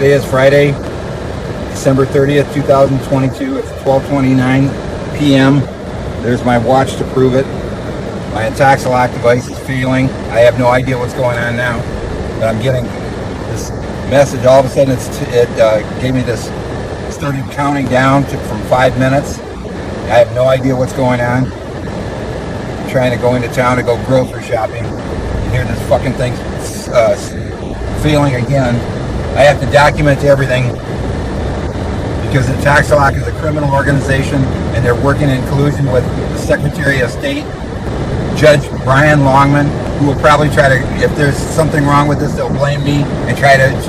Today is Friday, December 30th, 2022. It's 12:29 p.m. There's my watch to prove it. My Intoxalock device is failing. I have no idea what's going on now, but I'm getting this message. All of a sudden, it gave me this, started counting down from 5 minutes. I have no idea what's going on. I'm trying to go into town to go grocery shopping. And here this fucking thing's failing again. I have to document everything because Intoxalock is a criminal organization and they're working in collusion with the Secretary of State, Judge Brian Longman, who will probably try to, if there's something wrong with this, they'll blame me and try to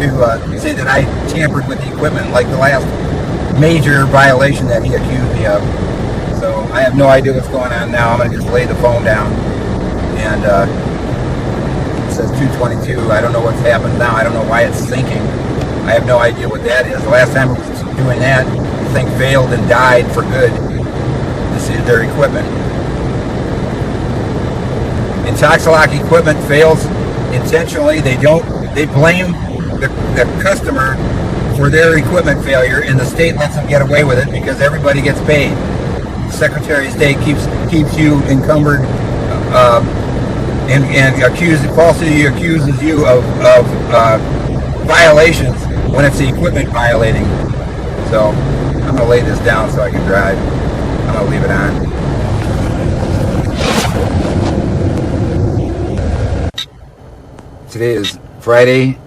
say that I tampered with the equipment, like the last major violation that he accused me of. So I have no idea what's going on now. I'm going to just lay the phone down. And it says 222. I don't know what's happened now. I don't know why it's sinking. I have no idea what that is. The last time it was doing that, the thing failed and died for good. This is their equipment. Intoxalock equipment fails intentionally. They blame the customer for their equipment failure, and the state lets them get away with it because everybody gets paid. The Secretary of State keeps you encumbered and falsely accuses you of violations when it's the equipment violating. So I'm gonna lay this down so I can drive. I'm gonna leave it on. Today is Friday,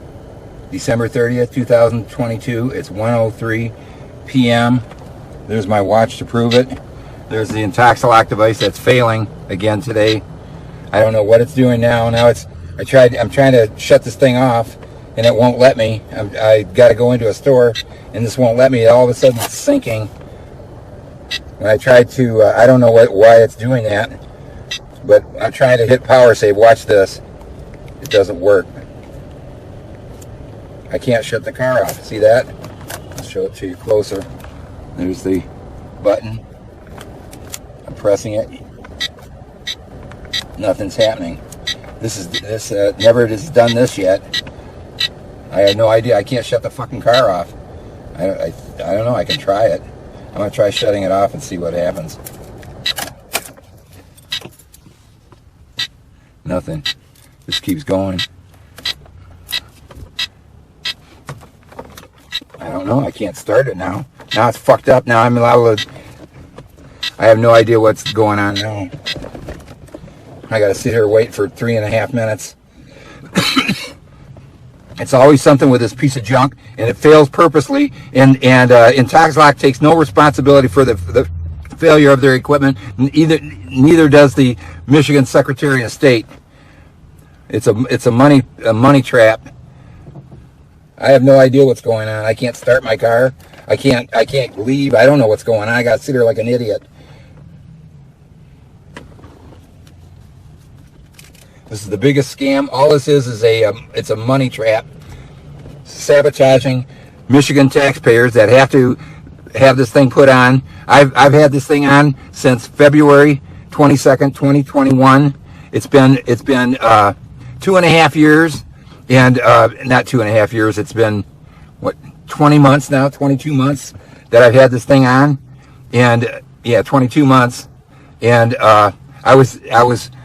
December 30th, 2022. It's 1:03 p.m. There's my watch to prove it. There's the Intoxalock device that's failing again today. I don't know what it's doing now. I'm trying to shut this thing off and it won't let me. I got to go into a store and this won't let me. All of a sudden it's sinking. When I tried to, I don't know why it's doing that, but I'm trying to hit power save. Watch this. It doesn't work. I can't shut the car off. See that? I'll show it to you closer. There's the button. I'm pressing it. Nothing's happening. This never has done this yet. I have no idea. I can't shut the fucking car off. I don't know. I can try it. I'm gonna try shutting it off and see what happens. Nothing. This keeps going. I don't know. I can't start it now. Now it's fucked up. Now I'm allowed to. I have no idea what's going on now. I gotta sit here and wait for 3.5 minutes. It's always something with this piece of junk, and it fails purposely. And Intoxalock takes no responsibility for the failure of their equipment. Neither does the Michigan Secretary of State. It's a money trap. I have no idea what's going on. I can't start my car. I can't leave. I don't know what's going on. I gotta sit here like an idiot. This is the biggest scam. All this is it's a money trap, sabotaging Michigan taxpayers that have to have this thing put on. I've had this thing on since February 22nd, 2021. It's been 2.5 years, and not 2.5 years. It's been 20 months now, 22 months that I've had this thing on, and 22 months, and I was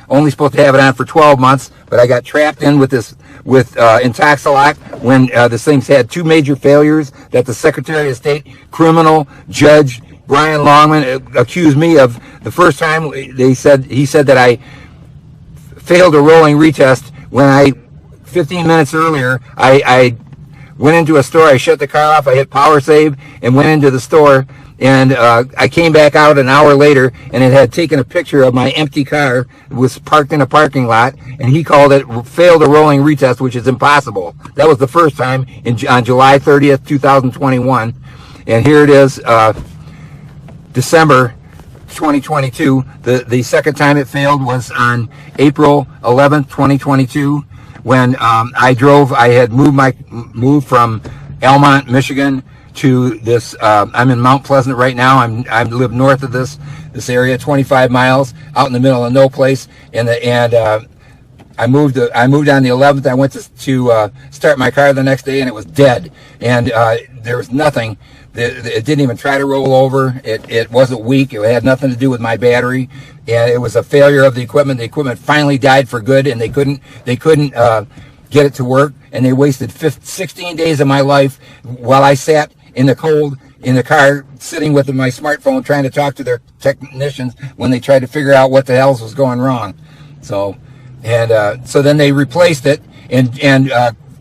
only supposed to have it on for 12 months, but I got trapped in with Intoxalock when this thing's had two major failures that the Secretary of State, criminal Judge Brian Longman, accused me of. The first time he said that I failed a rolling retest when 15 minutes earlier, I went into a store, I shut the car off, I hit power save and went into the store, and I came back out an hour later and it had taken a picture of my empty car. It was parked in a parking lot, and he called it failed a rolling retest, which is impossible. That was the first time on July 30th, 2021. And here it is, December 2022. The second time it failed was on April 11th, 2022, when I had moved from Almont, Michigan to this. I'm in Mount Pleasant right now. I live north of this area, 25 miles out in the middle of no place, and I I moved on the 11th. I went to start my car the next day, and it was dead. And there was nothing. It didn't even try to roll over. It wasn't weak. It had nothing to do with my battery, and it was a failure of the equipment. The equipment finally died for good, and they couldn't get it to work. And they wasted 16 days of my life while I sat in the cold in the car, sitting with my smartphone, trying to talk to their technicians when they tried to figure out what the hell was going wrong. So then they replaced it, and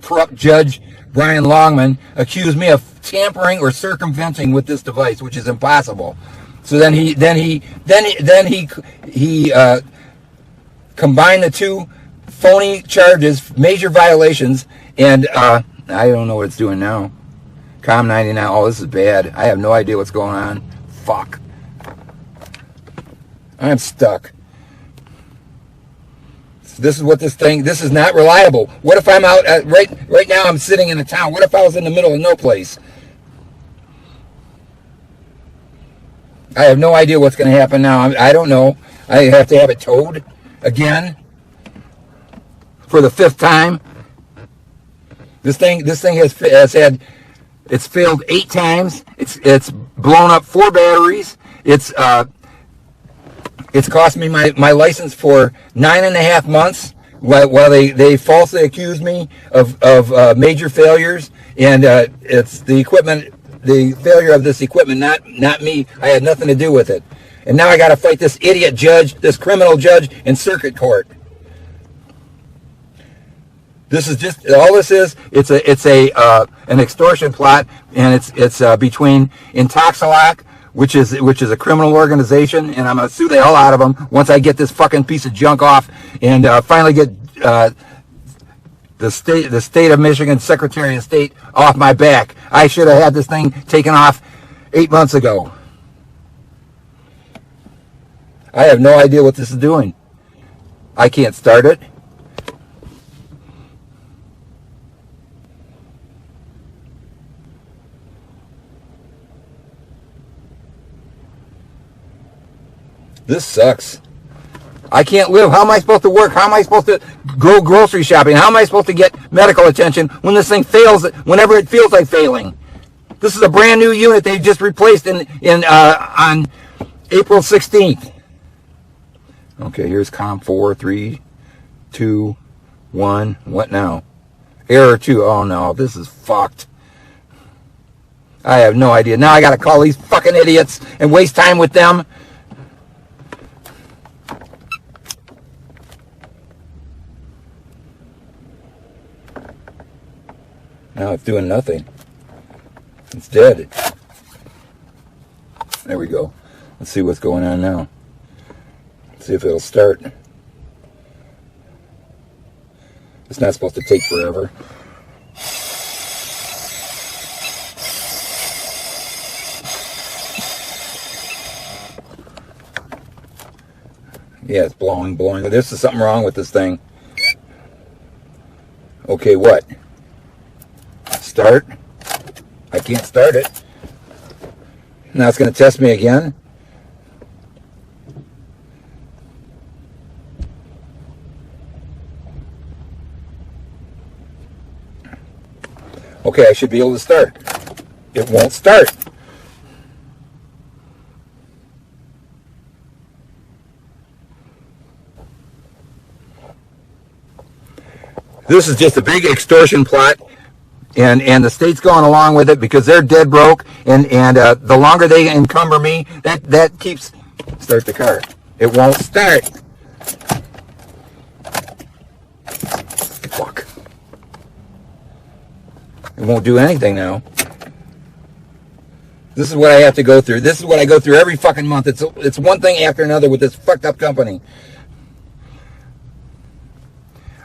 corrupt Judge Brian Longman accused me of tampering or circumventing with this device, which is impossible. So then he combined the two phony charges, major violations, and I don't know what it's doing now. COM 99. Oh, this is bad. I have no idea what's going on. Fuck. I'm stuck. This is what this is not reliable. What if I'm out right now I'm sitting in a town. What if I was in the middle of no place? I have no idea what's going to happen now. I don't know. I have to have it towed again for the 5th time. This thing it's failed 8 times. It's blown up 4 batteries. It's cost me my license for 9.5 months while they falsely accused me of major failures, and it's the equipment, the failure of this equipment, not me. I had nothing to do with it. And now I got to fight this idiot judge, this criminal judge in circuit court. This is just all this is. It's an extortion plot, and it's between Intoxalock, which is a criminal organization, and I'm gonna sue the hell out of them once I get this fucking piece of junk off, and finally get the state of Michigan Secretary of State off my back. I should have had this thing taken off 8 months ago. I have no idea what this is doing. I can't start it. This sucks. I can't live. How am I supposed to work? How am I supposed to go grocery shopping? How am I supposed to get medical attention when this thing fails whenever it feels like failing? This is a brand new unit they just replaced on April 16th. Okay, here's COM 4, 3, 2, 1. What now? Error 2. Oh no, this is fucked. I have no idea. Now I gotta call these fucking idiots and waste time with them. Now it's doing nothing. It's dead. There we go. Let's see what's going on now. Let's see if it'll start. It's not supposed to take forever. Yeah, it's blowing. There's something wrong with this thing. Okay, what? Start. I can't start it. Now it's going to test me again. Okay, I should be able to start. It won't start. This is just a big extortion plot. And the state's going along with it because they're dead broke, and the longer they encumber me, that keeps. Start the car. It won't start. Fuck. It won't do anything now. This is what I have to go through. This is what I go through every fucking month. It's one thing after another with this fucked up company.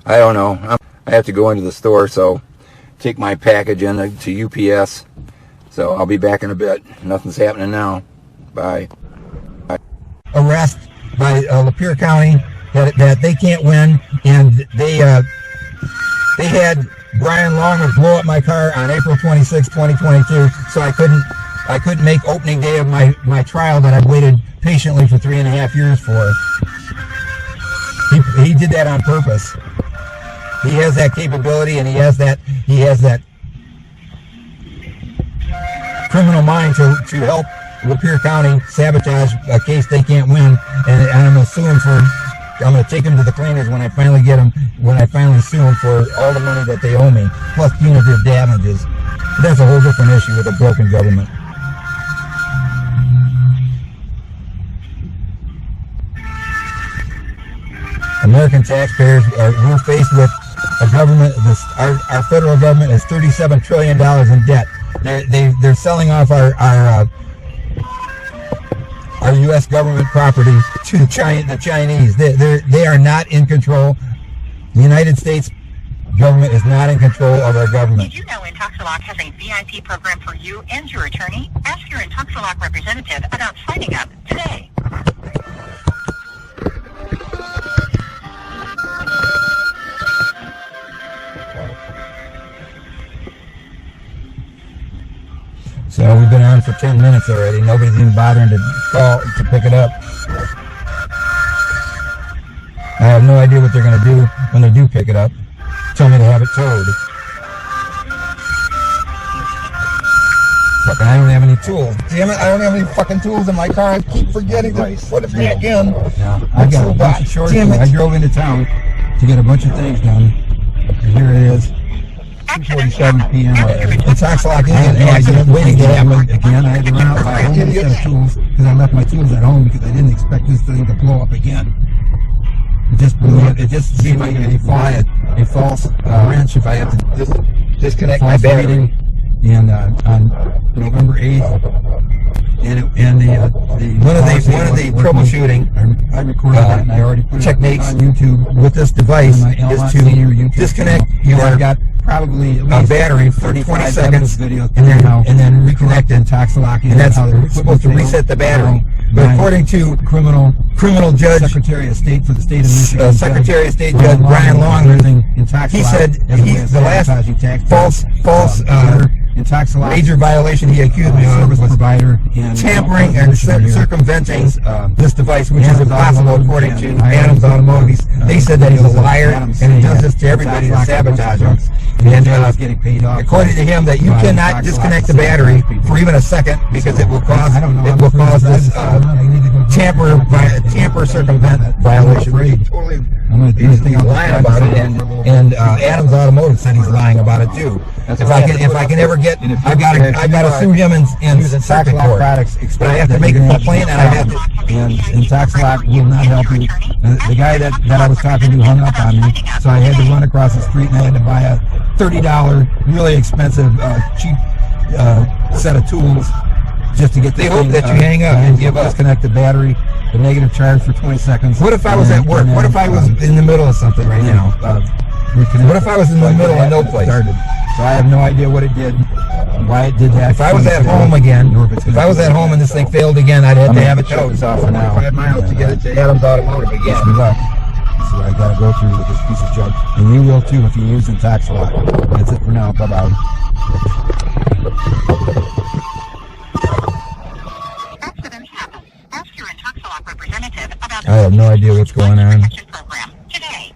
I don't know. I have to go into the store, so take my package in to UPS. So I'll be back in a bit. Nothing's happening now. Bye. Arrest by Lapeer County that they can't win, and they had Brian Longman blow up my car on April 26, 2022. So I couldn't make opening day of my trial that I waited patiently for 3.5 years for. He did that on purpose. He has that capability, and he has that criminal mind to help Lapeer County sabotage a case they can't win. And I'm going to sue him for. I'm going to take him to the cleaners when I finally get him. When I finally sue him for all the money that they owe me, plus punitive damages. But that's a whole different issue with a broken government. American taxpayers we're faced with a government. Our federal government is $37 trillion in debt. They're selling off our U.S. government property to the Chinese. They are not in control. The United States government is not in control of our government. Did you know Intoxalock has a VIP program for you and your attorney? Ask your Intoxalock representative about signing up today. So we've been on for 10 minutes already. Nobody's even bothering to call to pick it up. I have no idea what they're going to do when they do pick it up. Tell me to have it towed. Fucking, I don't have any tools. Damn it, I don't have any fucking tools in my car. I keep forgetting to put it back in. Yeah, I got a bunch of shorts. I drove into town to get a bunch of things done. And here it is. 2:47 p.m. Intoxalock is an accident waiting to happen again. I had to run out my whole set of tools because I left my tools at home because I didn't expect this thing to blow up again. It just blew up. It just seemed like a false wrench if I have to disconnect my battery. And on November 8th, one of the troubleshooting I recorded that and I already put techniques on YouTube with this device is to disconnect your probably a battery for 20 seconds and then reconnect Intoxalock, and that's supposed to reset the battery. But according to criminal judge, Secretary of State for the state of Michigan, Secretary of State Judge Brian Longman, he said the last false major violation he accused me of was tampering and circumventing this device, which is impossible according to Adams Automotive. They said that he's a liar and he does this to everybody to sabotage him. And according to him, that you cannot disconnect the battery for even a second because it will cause this tamper circumvent violation. He's lying about it, and Adams Automotive said he's lying about it too. If I can ever get, I've got to sue him in circuit court. But I have to make a complaint, and I have to. And Intoxalock will not help you. The guy that I was talking to hung up on me, so I had to run across the street and I had to buy a $30 really expensive cheap set of tools just to get this thing. They hope that you hang up and give us disconnect the battery, the negative charge for 20 seconds. What if I was at work? What if I was in the middle of something right now? What if I was in the middle of no place? So I have no idea what it did, why it did that. If I was at home again, if I was at home and this thing failed again, I'd have to have it towed. 5 miles to get it to Adams Automotive again. Wish me luck. So I got to go through with this piece of junk, and you will too if you use Intoxalock. That's it for now. Bye bye. Accidents happen. Ask your Intoxalock representative about I have no idea what's going on. program today.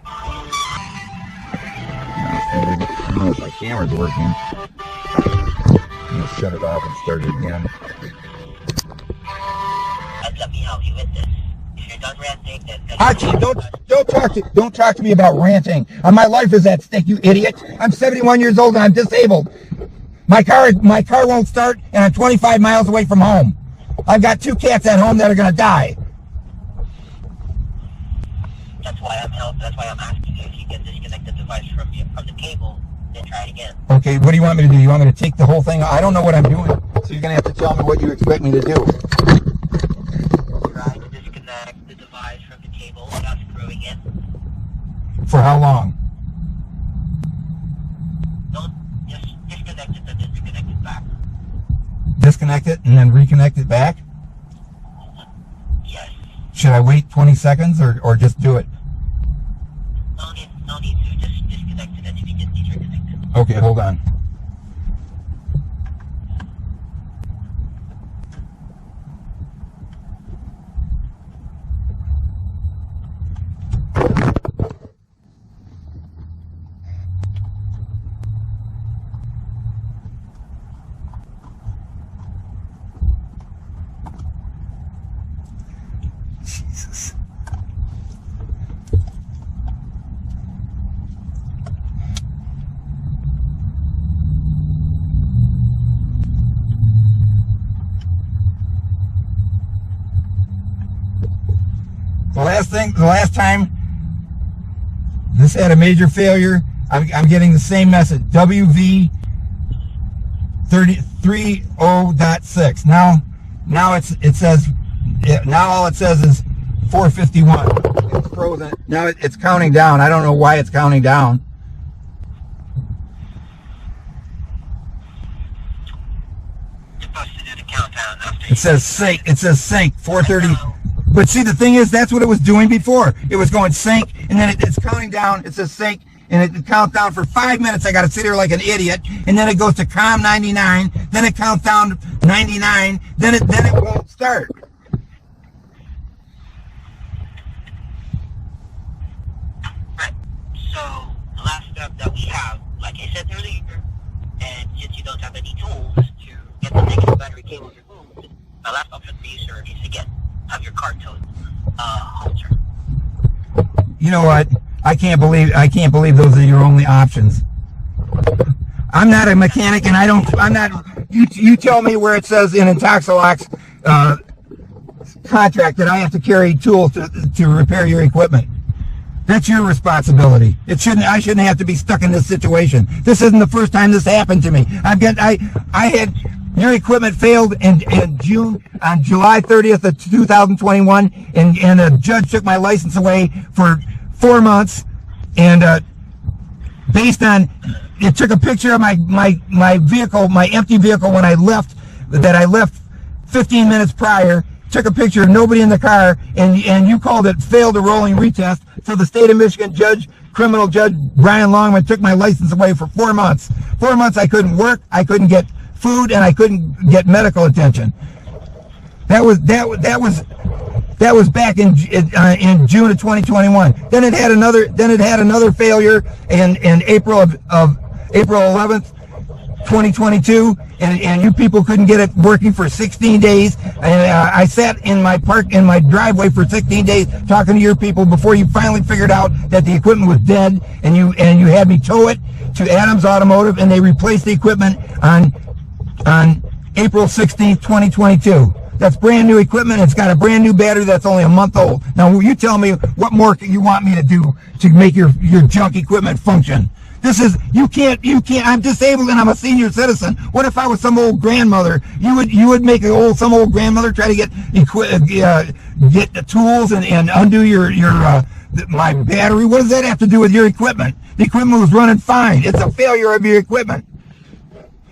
I don't know if my camera's working. I'm going to shut it off and start it again. Let me help you with this. If you're done ranting, then Archie, don't talk to me about ranting. My life is at stake, you idiot. I'm 71 years old and I'm disabled. My car won't start, and I'm 25 miles away from home. I've got 2 cats at home that are going to die. that's why I'm asking you if you can disconnect the device from the cable, then try it again. Okay, what do you want me to do? You want me to take the whole thing? I don't know what I'm doing, so you're going to have to tell me what you expect me to do. Try to disconnect the device from the cable without screwing it. For how long? Don't just disconnect it and then disconnect it back. Disconnect it and then reconnect it back? Yes. Should I wait 20 seconds or just do it? No need to. Just disconnect it and immediately reconnect it. Okay, hold on. last time this had a major failure, I'm getting the same message, WV 30.6. Now it says all it says is 451. It's frozen. Now it's counting down. I don't know why it's counting down. It says sync. It says sync 430. But see, the thing is, that's what it was doing before. It was going sync, and then it's counting down. It says sync, and it counts down for 5 minutes. I got to sit here like an idiot, and then it goes to COM 99. Then it counts down to 99. Then it won't start. Right. So the last step that we have, like I said earlier, and since you don't have any tools to get the negative battery cables removed, the last option for you, sir, is to have your car towed home, sir. You know what? I can't believe those are your only options. I'm not a mechanic, and I'm not. You tell me where it says in Intoxalock's contract that I have to carry tools to repair your equipment. That's your responsibility. I shouldn't have to be stuck in this situation. This isn't the first time this happened to me. Your equipment failed in June, on July 30th of 2021, and a judge took my license away for 4 months, and based on, it took a picture of my vehicle, my empty vehicle when I left, that I left 15 minutes prior, took a picture of nobody in the car, and you called it failed a rolling retest. So the state of Michigan criminal judge Brian Longman took my license away for 4 months. 4 months I couldn't work, I couldn't get food, and I couldn't get medical attention. That was back in June of 2021. Then it had another failure in April 11th, 2022, and you people couldn't get it working for 16 days. And I sat in my driveway for 16 days talking to your people before you finally figured out that the equipment was dead, and you had me tow it to Adams Automotive, and they replaced the equipment on April 16th, 2022. That's brand new equipment. It's got a brand new battery that's only a month old. Now, you tell me what more you want me to do to make your junk equipment function. You can't, I'm disabled and I'm a senior citizen. What if I was some old grandmother? You would make some old grandmother try to get the tools and undo my battery? What does that have to do with your equipment? The equipment was running fine. It's a failure of your equipment.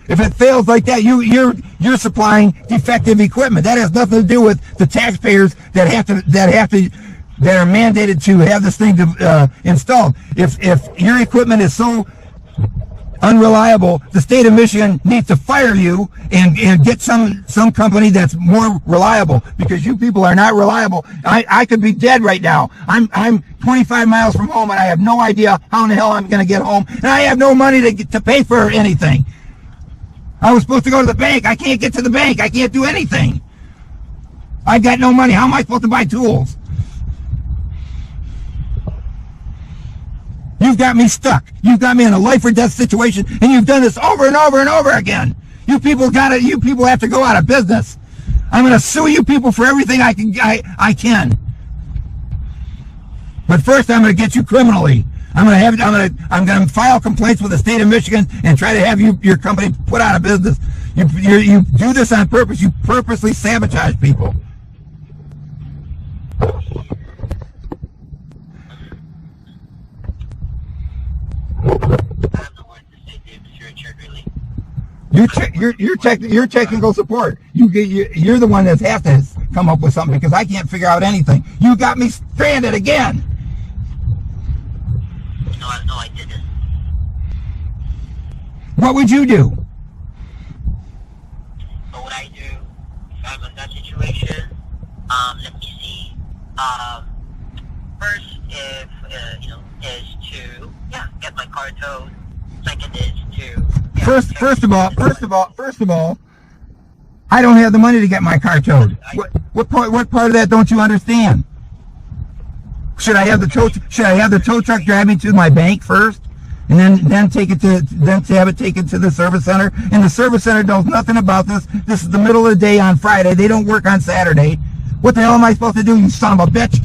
If it fails like that, you're supplying defective equipment. That has nothing to do with the taxpayers that are mandated to have this thing installed. If your equipment is so unreliable, the state of Michigan needs to fire you and get some company that's more reliable, because you people are not reliable. I could be dead right now. I'm 25 miles from home, and I have no idea how in the hell I'm going to get home, and I have no money to pay for anything. I was supposed to go to the bank. I can't get to the bank. I can't do anything. I've got no money. How am I supposed to buy tools? You've got me stuck. You've got me in a life or death situation, and you've done this over and over and over again. You people have to go out of business. I'm going to sue you people for everything I can. But first, I'm going to get you criminally. I'm going to file complaints with the state of Michigan and try to have your company put out of business. You do this on purpose. You purposely sabotage people. You're technical support. You're the one that has to come up with something, because I can't figure out anything. You got me stranded again. No, I didn't. What would you do? What would I do if I'm in that situation? Let me see. First, is to get my car towed. Second is to First of all, I don't have the money to get my car towed. What part of that don't you understand? Should I have the tow truck drive me to my bank first, and then have it taken to the service center? And the service center knows nothing about this. This is the middle of the day on Friday. They don't work on Saturday. What the hell am I supposed to do, you son of a bitch?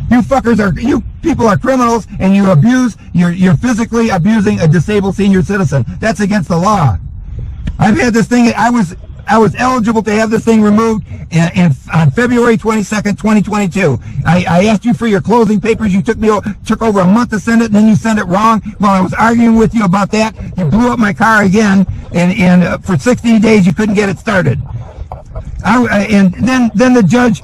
You people are criminals, and you're physically abusing a disabled senior citizen. That's against the law. I've had this thing, I was eligible to have this thing removed on February 22nd, 2022. I asked you for your closing papers. You took over a month to send it, and then you sent it wrong. While I was arguing with you about that, you blew up my car again, and for 60 days you couldn't get it started. And then the judge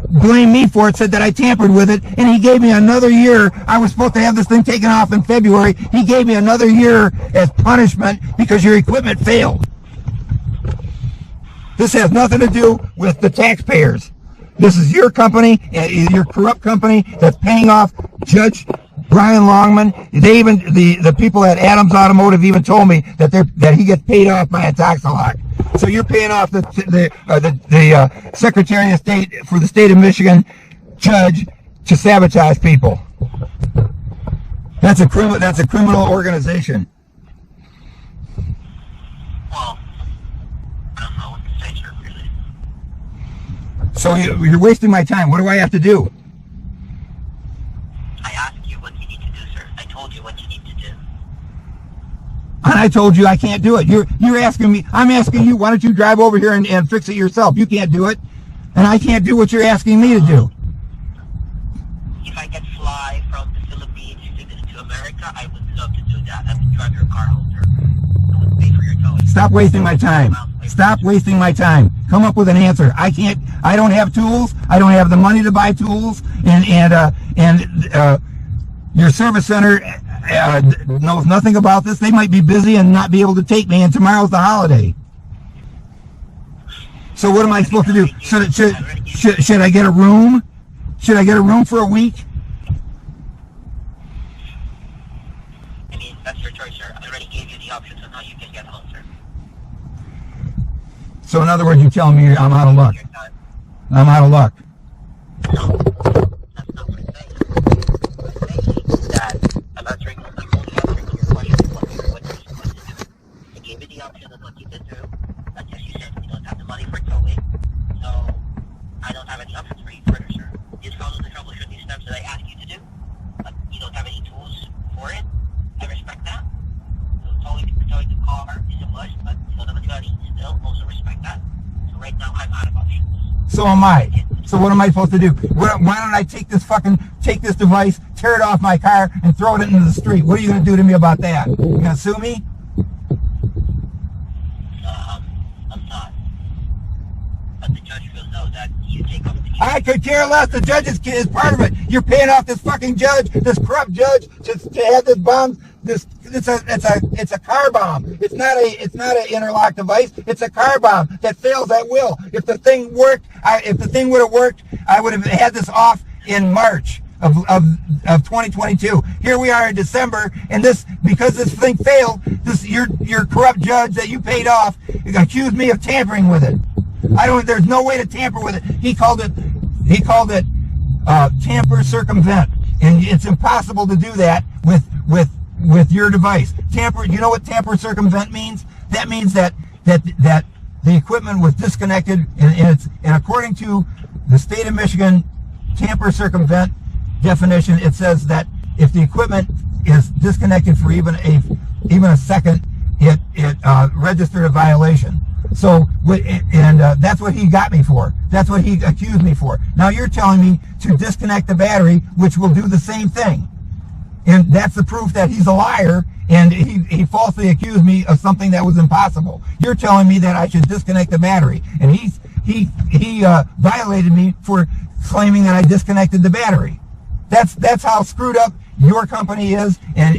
blamed me for it, said that I tampered with it, and he gave me another year. I was supposed to have this thing taken off in February. He gave me another year as punishment because your equipment failed. This has nothing to do with the taxpayers. This is your company, your corrupt company that's paying off Judge Brian Longman. They even the people at Adams Automotive even told me that he gets paid off by Intoxalock. So you're paying off the Secretary of State for the state of Michigan judge to sabotage people. That's a criminal organization. Well, I don't know what to say, sir, really. So you're wasting my time. What do I have to do? I asked you what you need to do, sir. I told you what you need to do. And I told you I can't do it. You're asking me. I'm asking you, why don't you drive over here and fix it yourself? You can't do it. And I can't do what you're asking me to do. If I could fly from the Philippines to America, I would love to do that. I would drive your car home, sir. I would pay for your towing. Stop wasting my time. Stop wasting my time. Come up with an answer. I don't have tools. I don't have the money to buy tools. And your service center knows nothing about this. They might be busy and not be able to take me, and tomorrow's the holiday. So what am I supposed to do? Should I get a room? Should I get a room for a week? I mean, that's your choice, sir. I already gave you the options on how you can get home, sir. So in other words, you're telling me I'm out of luck. I'm out of luck. No, that's not what I'm saying. What I'm saying is that I'm answering your question what you're supposed to do. I gave you the option of what you can do. And yes, you said you don't have the money for towing, so I don't have any options for you further, sir. Just follow the troubleshooting steps that I asked you to do. But you don't have any tools for it. I respect that. So towing the car is a must, but you don't have any money. Still, also respect that. So right now, I'm out of options. So am I. So what am I supposed to do? Why don't I take this device, tear it off my car, and throw it into the street? What are you going to do to me about that? You going to sue me? I'm not. But the judge will know that you take off the... I could care less. The judge is part of it. You're paying off this fucking judge, this corrupt judge, to have this bomb. It's a car bomb. It's not an interlock device. It's a car bomb that fails at will. If the thing worked, if the thing would have worked, I would have had this off in March of 2022. Here we are in December, and because this thing failed, your corrupt judge that you paid off accused me of tampering with it. There's no way to tamper with it. He called it tamper circumvent, and it's impossible to do that with your device. Tamper. You know what tamper circumvent means? That means that the equipment was disconnected, and according to the state of Michigan tamper circumvent definition, it says that if the equipment is disconnected for even a second, it registered a violation. So, that's what he got me for. That's what he accused me for. Now you're telling me to disconnect the battery, which will do the same thing. And that's the proof that he's a liar, and he falsely accused me of something that was impossible. You're telling me that I should disconnect the battery, and he violated me for claiming that I disconnected the battery. That's how screwed up your company is, and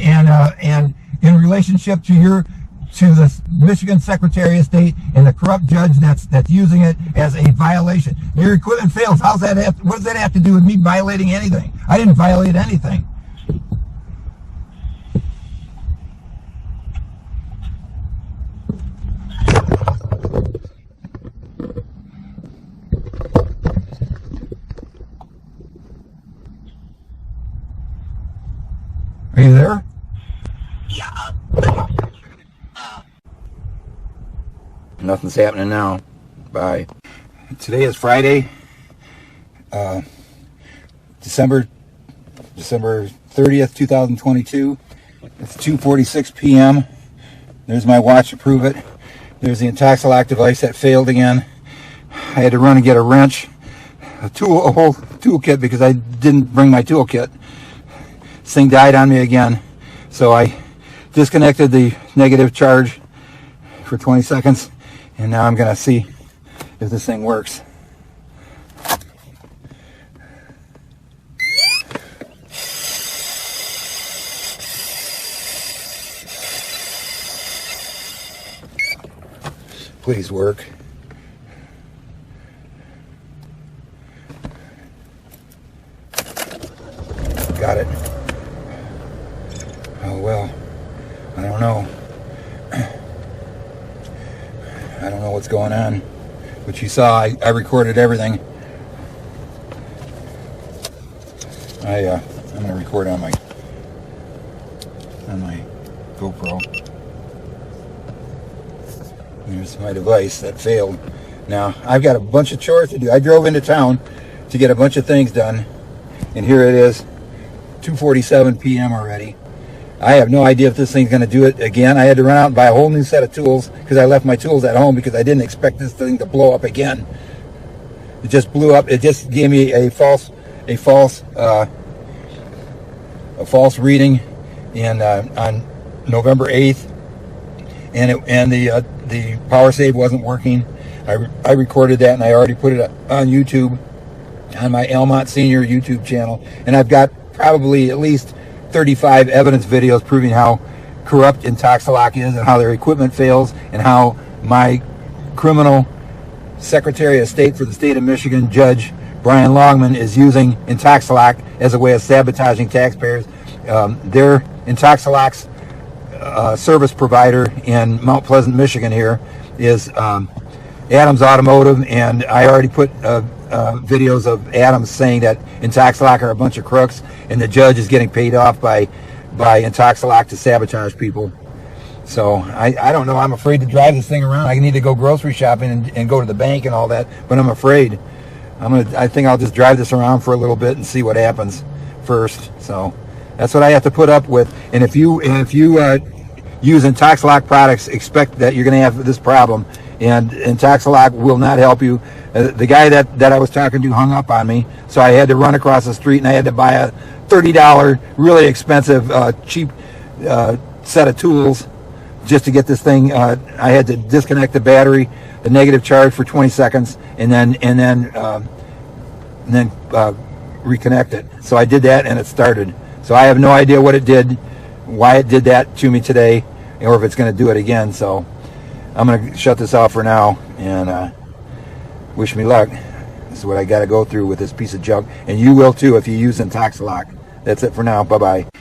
in relationship to the Michigan Secretary of State and the corrupt judge that's using it as a violation. Your equipment fails. What does that have to do with me violating anything? I didn't violate anything. Are you there? Yeah, Nothing's happening now. Bye. Today is Friday, December December 30th, 2022. It's 2:46 p.m. There's my watch to prove it. There's the Intoxalock device that failed again. I had to run and get a wrench, a whole toolkit, because I didn't bring my toolkit. This thing died on me again. So I disconnected the negative charge for 20 seconds, and now I'm gonna see if this thing works. Please work. Got it. Oh well, I don't know. I don't know what's going on. But you saw, I recorded everything. I'm gonna record on my GoPro. Here's my device that failed. Now, I've got a bunch of chores to do. I drove into town to get a bunch of things done, and here it is, 2:47 p.m. already. I have no idea if this thing's going to do it again. I had to run out and buy a whole new set of tools because I left my tools at home because I didn't expect this thing to blow up again. It just blew up. It just gave me a false reading on November 8th, and the power save wasn't working. I recorded that, and I already put it on YouTube, on my Elmont Senior YouTube channel, and I've got probably at least 35 evidence videos proving how corrupt Intoxalock is, and how their equipment fails, and how my criminal Secretary of State for the state of Michigan, Judge Brian Longman, is using Intoxalock as a way of sabotaging taxpayers. Their Intoxalock's service provider in Mount Pleasant, Michigan here is Adams Automotive, and I already put videos of Adams saying that Intoxalock are a bunch of crooks, and the judge is getting paid off by Intoxalock to sabotage people. So I don't know. I'm afraid to drive this thing around. I need to go grocery shopping and go to the bank and all that, but I'm afraid. I think I'll just drive this around for a little bit and see what happens first. So that's what I have to put up with. And if you use Intoxalock products, expect that you're going to have this problem. And Intoxalock will not help you. The guy that I was talking to hung up on me, so I had to run across the street, and I had to buy a $30, really expensive, cheap set of tools just to get this thing. I had to disconnect the battery, the negative charge for 20 seconds, and then reconnect it. So I did that, and it started. So I have no idea what it did, why it did that to me today, or if it's going to do it again. So I'm going to shut this off for now, and wish me luck. This is what I got to go through with this piece of junk, and you will too if you use Intoxalock. That's it for now. Bye-bye.